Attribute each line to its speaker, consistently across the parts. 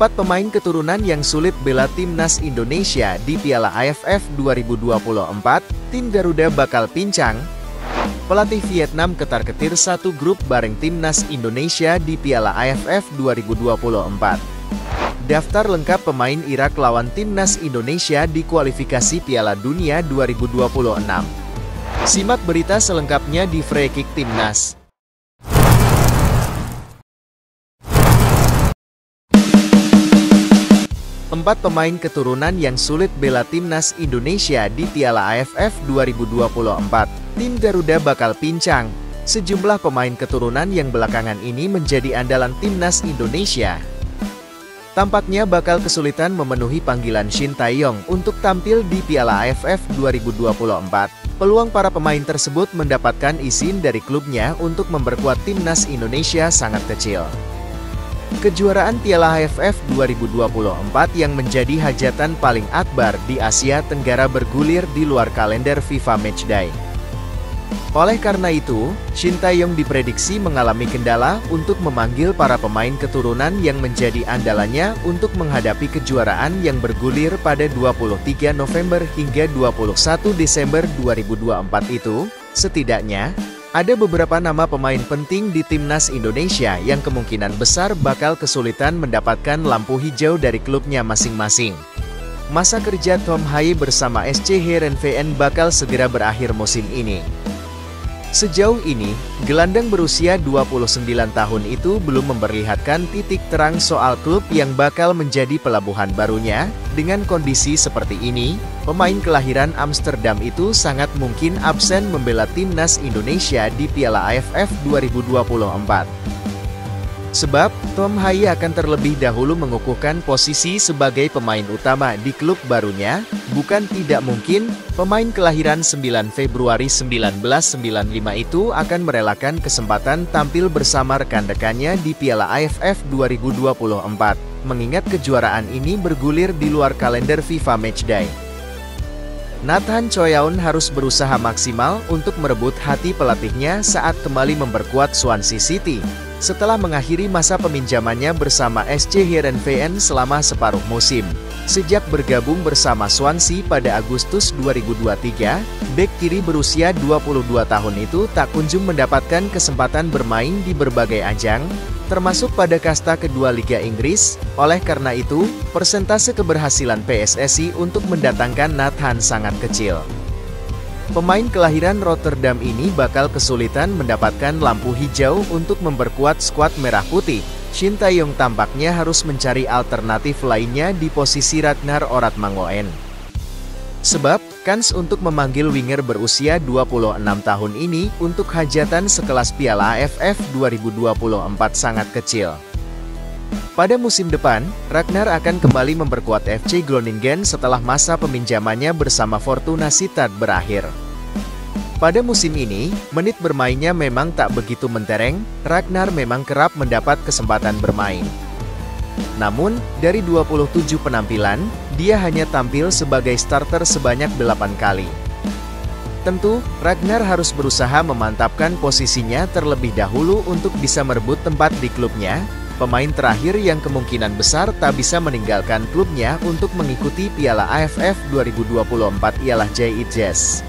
Speaker 1: 4 pemain keturunan yang sulit bela timnas Indonesia di Piala AFF 2024, tim Garuda bakal pincang. Pelatih Vietnam ketar-ketir satu grup bareng timnas Indonesia di Piala AFF 2024. Daftar lengkap pemain Irak lawan timnas Indonesia di kualifikasi Piala Dunia 2026. Simak berita selengkapnya di Free Kick Timnas. Empat pemain keturunan yang sulit bela timnas Indonesia di Piala AFF 2024. Tim Garuda bakal pincang. Sejumlah pemain keturunan yang belakangan ini menjadi andalan timnas Indonesia tampaknya bakal kesulitan memenuhi panggilan Shin Tae-yong untuk tampil di Piala AFF 2024. Peluang para pemain tersebut mendapatkan izin dari klubnya untuk memperkuat timnas Indonesia sangat kecil. Kejuaraan Piala AFF 2024 yang menjadi hajatan paling akbar di Asia Tenggara bergulir di luar kalender FIFA Matchday. Oleh karena itu, Shin Tae-yong diprediksi mengalami kendala untuk memanggil para pemain keturunan yang menjadi andalannya untuk menghadapi kejuaraan yang bergulir pada 23 November hingga 21 Desember 2024 itu. Setidaknya, ada beberapa nama pemain penting di timnas Indonesia yang kemungkinan besar bakal kesulitan mendapatkan lampu hijau dari klubnya masing-masing. Masa kerja Tom Haye bersama SC Heerenveen bakal segera berakhir musim ini. Sejauh ini, gelandang berusia 29 tahun itu belum memperlihatkan titik terang soal klub yang bakal menjadi pelabuhan barunya. Dengan kondisi seperti ini, pemain kelahiran Amsterdam itu sangat mungkin absen membela timnas Indonesia di Piala AFF 2024. Sebab, Tom Haye akan terlebih dahulu mengukuhkan posisi sebagai pemain utama di klub barunya. Bukan tidak mungkin, pemain kelahiran 9 Februari 1995 itu akan merelakan kesempatan tampil bersama rekan-rekannya di Piala AFF 2024, mengingat kejuaraan ini bergulir di luar kalender FIFA Matchday. Nathan Choyaun harus berusaha maksimal untuk merebut hati pelatihnya saat kembali memperkuat Swansea City, setelah mengakhiri masa peminjamannya bersama SC Heerenveen selama separuh musim. Sejak bergabung bersama Swansea pada Agustus 2023, bek kiri berusia 22 tahun itu tak kunjung mendapatkan kesempatan bermain di berbagai ajang, termasuk pada kasta kedua Liga Inggris. Oleh karena itu, persentase keberhasilan PSSI untuk mendatangkan Nathan sangat kecil. Pemain kelahiran Rotterdam ini bakal kesulitan mendapatkan lampu hijau untuk memperkuat skuad Merah Putih. Shin Tae-yong tampaknya harus mencari alternatif lainnya di posisi Ragnar Oratmangoen. Sebab, kans untuk memanggil winger berusia 26 tahun ini untuk hajatan sekelas Piala AFF 2024 sangat kecil. Pada musim depan, Ragnar akan kembali memperkuat FC Groningen setelah masa peminjamannya bersama Fortuna Sittard berakhir. Pada musim ini, menit bermainnya memang tak begitu mentereng. Ragnar memang kerap mendapat kesempatan bermain. Namun, dari 27 penampilan, dia hanya tampil sebagai starter sebanyak 8 kali. Tentu, Ragnar harus berusaha memantapkan posisinya terlebih dahulu untuk bisa merebut tempat di klubnya. Pemain terakhir yang kemungkinan besar tak bisa meninggalkan klubnya untuk mengikuti Piala AFF 2024 ialah Jay Itzes.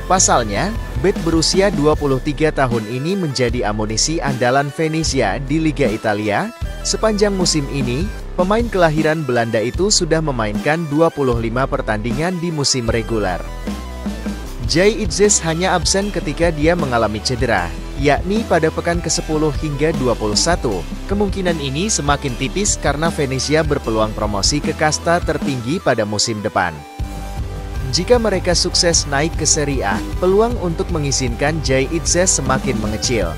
Speaker 1: Pasalnya, bek berusia 23 tahun ini menjadi amunisi andalan Venezia di Liga Italia. Sepanjang musim ini, pemain kelahiran Belanda itu sudah memainkan 25 pertandingan di musim reguler. Jay Itzes hanya absen ketika dia mengalami cedera, yakni pada pekan ke-10 hingga 21. Kemungkinan ini semakin tipis karena Venezia berpeluang promosi ke kasta tertinggi pada musim depan. Jika mereka sukses naik ke Serie A, peluang untuk mengizinkan Jay Itzes semakin mengecil.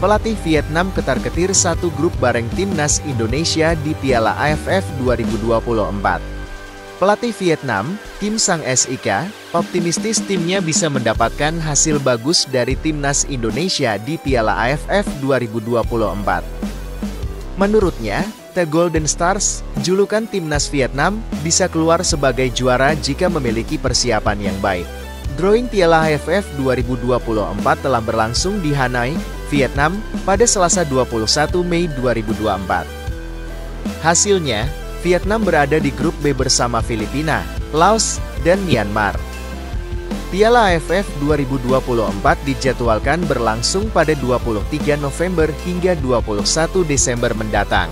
Speaker 1: Pelatih Vietnam ketar-ketir satu grup bareng timnas Indonesia di Piala AFF 2024. Pelatih Vietnam, Kim Sang-sik, optimistis timnya bisa mendapatkan hasil bagus dari timnas Indonesia di Piala AFF 2024. Menurutnya, The Golden Stars, julukan timnas Vietnam, bisa keluar sebagai juara jika memiliki persiapan yang baik. Drawing Piala AFF 2024 telah berlangsung di Hanoi, Vietnam, pada Selasa 21 Mei 2024. Hasilnya, Vietnam berada di grup B bersama Filipina, Laos, dan Myanmar. Piala AFF 2024 dijadwalkan berlangsung pada 23 November hingga 21 Desember mendatang.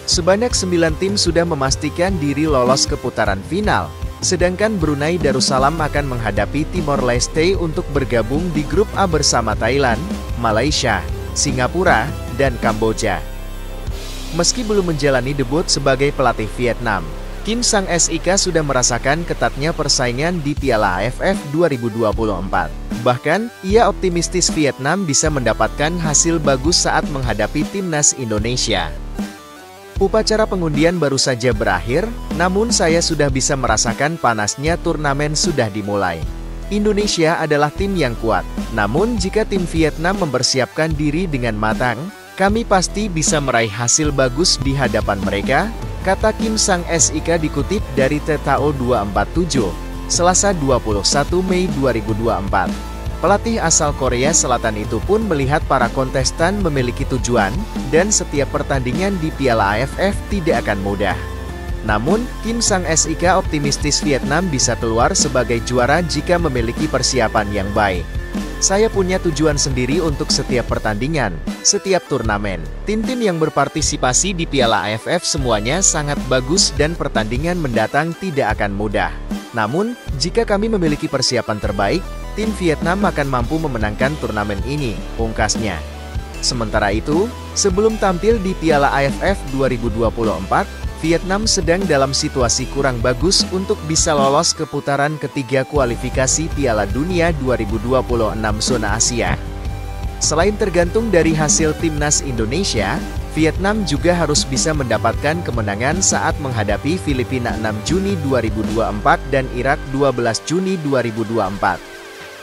Speaker 1: Sebanyak 9 tim sudah memastikan diri lolos ke putaran final, sedangkan Brunei Darussalam akan menghadapi Timor Leste untuk bergabung di grup A bersama Thailand, Malaysia, Singapura, dan Kamboja. Meski belum menjalani debut sebagai pelatih Vietnam, Kim Sang-sik sudah merasakan ketatnya persaingan di Piala AFF 2024. Bahkan, ia optimistis Vietnam bisa mendapatkan hasil bagus saat menghadapi timnas Indonesia. Upacara pengundian baru saja berakhir, namun saya sudah bisa merasakan panasnya turnamen sudah dimulai. Indonesia adalah tim yang kuat, namun jika tim Vietnam mempersiapkan diri dengan matang, kami pasti bisa meraih hasil bagus di hadapan mereka, kata Kim Sang-sik dikutip dari TTO 247, Selasa 21 Mei 2024. Pelatih asal Korea Selatan itu pun melihat para kontestan memiliki tujuan, dan setiap pertandingan di Piala AFF tidak akan mudah. Namun, Kim Sang-sik optimistis Vietnam bisa keluar sebagai juara jika memiliki persiapan yang baik. Saya punya tujuan sendiri untuk setiap pertandingan, setiap turnamen. Tim-tim yang berpartisipasi di Piala AFF semuanya sangat bagus dan pertandingan mendatang tidak akan mudah. Namun, jika kami memiliki persiapan terbaik, tim Vietnam akan mampu memenangkan turnamen ini, pungkasnya. Sementara itu, sebelum tampil di Piala AFF 2024, Vietnam sedang dalam situasi kurang bagus untuk bisa lolos ke putaran ketiga kualifikasi Piala Dunia 2026 zona Asia. Selain tergantung dari hasil timnas Indonesia, Vietnam juga harus bisa mendapatkan kemenangan saat menghadapi Filipina 6 Juni 2024 dan Irak 12 Juni 2024.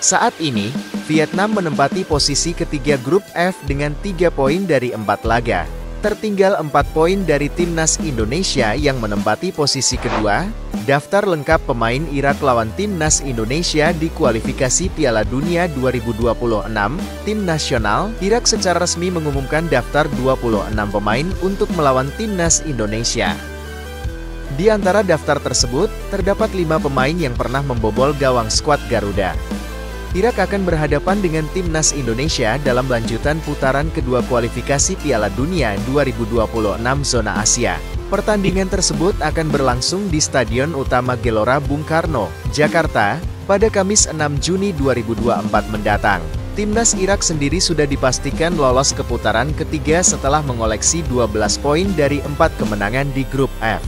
Speaker 1: Saat ini, Vietnam menempati posisi ketiga grup F dengan 3 poin dari 4 laga. Tertinggal 4 poin dari timnas Indonesia yang menempati posisi kedua. Daftar lengkap pemain Irak lawan timnas Indonesia di kualifikasi Piala Dunia 2026. Tim nasional Irak secara resmi mengumumkan daftar 26 pemain untuk melawan timnas Indonesia. Di antara daftar tersebut, terdapat 5 pemain yang pernah membobol gawang skuad Garuda. Irak akan berhadapan dengan timnas Indonesia dalam lanjutan putaran kedua kualifikasi Piala Dunia 2026 zona Asia. Pertandingan tersebut akan berlangsung di Stadion Utama Gelora Bung Karno, Jakarta, pada Kamis 6 Juni 2024 mendatang. Timnas Irak sendiri sudah dipastikan lolos ke putaran ketiga setelah mengoleksi 12 poin dari 4 kemenangan di grup F.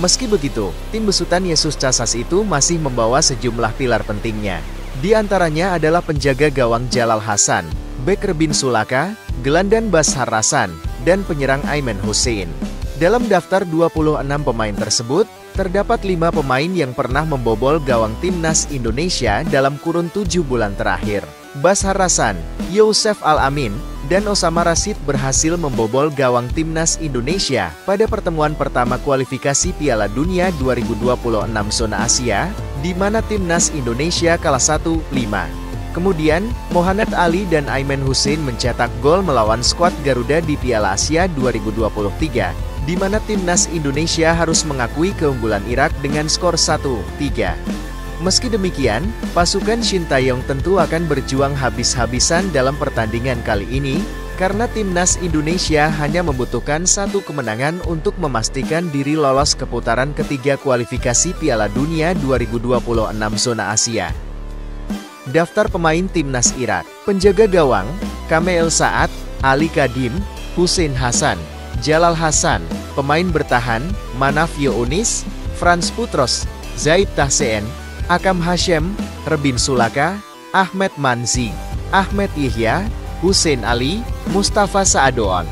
Speaker 1: Meski begitu, tim besutan Yesus Casas itu masih membawa sejumlah pilar pentingnya. Di antaranya adalah penjaga gawang Jalal Hasan, bek Rebin Sulaka, gelandang Bashar Rasan, dan penyerang Aimen Hussein. Dalam daftar 26 pemain tersebut, terdapat 5 pemain yang pernah membobol gawang timnas Indonesia dalam kurun 7 bulan terakhir. Bashar Rasan, Youssef Al-Amin, dan Osama Rashid berhasil membobol gawang timnas Indonesia pada pertemuan pertama kualifikasi Piala Dunia 2026 zona Asia, di mana timnas Indonesia kalah 1-5. Kemudian, Mohamed Ali dan Aimen Hussein mencetak gol melawan skuad Garuda di Piala Asia 2023, di mana timnas Indonesia harus mengakui keunggulan Irak dengan skor 1-3. Meski demikian, pasukan Shin Taeyong tentu akan berjuang habis-habisan dalam pertandingan kali ini, karena timnas Indonesia hanya membutuhkan 1 kemenangan untuk memastikan diri lolos ke putaran ketiga kualifikasi Piala Dunia 2026 zona Asia. Daftar pemain timnas Irak: penjaga gawang, Kamel Saad, Ali Kadim, Hussein Hasan, Jalal Hasan. Pemain bertahan, Manaf Younis, Frans Putros, Zaid Tahseen, Akam Hashem, Rebin Sulaka, Ahmed Manzi, Ahmed Yahya, Hussein Ali, Mustafa Saadoon.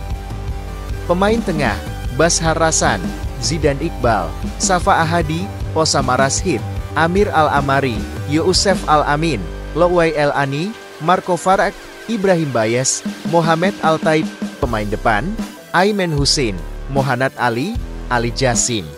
Speaker 1: Pemain tengah, Bashar Rasan, Zidan Iqbal, Safa Ahadi, Osama Rashid, Amir Al-Amari, Youssef Al-Amin, Lowai El-Ani, Marco Farak, Ibrahim Bayes, Mohamed Al-Taib. Pemain depan, Aimen Hussein, Mohanad Ali, Ali Jassim.